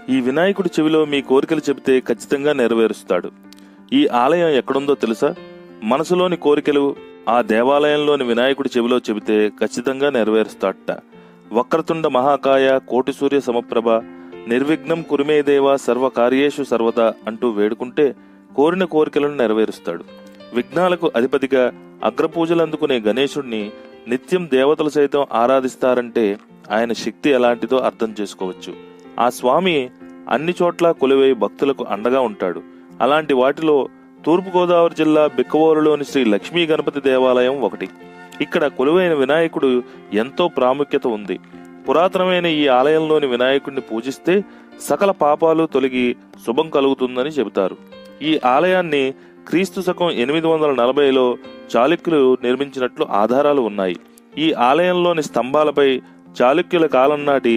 ఈ వినాయకుడి చెవిలో మీ కోరికలు చెబితే ఖచ్చితంగా నెరవేరుస్తాడు. ఈ ఆలయం ఎక్కడుందో తెలుసా? మనసులోని కోరికలు ఆ దేవాలయంలోని వినాయకుడి చెవిలో చెబితే ఖచ్చితంగా నెరవేరుస్తాడట. వక్రతుండ మహాకాయ కోటి సూర్య సమప్రభ నిర్విఘ్నం కురుమే దేవ సర్వకార్యేషు సర్వదా అంటూ వేడుకుంటే కోరిన కోరికలను నెరవేరుస్తాడు. విఘ్నాలకు అధిపతిగా అగ్రపూజలు అందుకునే గణేశుణ్ణి నిత్యం దేవతలు సైతం ఆరాధిస్తారంటే ఆయన శక్తి ఎలాంటిదో అర్థం చేసుకోవచ్చు. ఆ స్వామి అన్ని చోట్ల కొలువై భక్తులకు అండగా ఉంటాడు. అలాంటి వాటిలో తూర్పుగోదావరి జిల్లా బిక్కవోలులోని శ్రీ లక్ష్మీ గణపతి దేవాలయం ఒకటి. ఇక్కడ కొలువైన వినాయకుడు ఎంతో ప్రాముఖ్యత ఉంది. పురాతనమైన ఈ ఆలయంలోని వినాయకుడిని పూజిస్తే సకల పాపాలు తొలగి శుభం కలుగుతుందని చెబుతారు. ఈ ఆలయాన్ని క్రీస్తు శకం 840లో చాళుక్యులు నిర్మించినట్లు ఆధారాలు ఉన్నాయి. ఈ ఆలయంలోని స్తంభాలపై చాళుక్యుల కాలం నాటి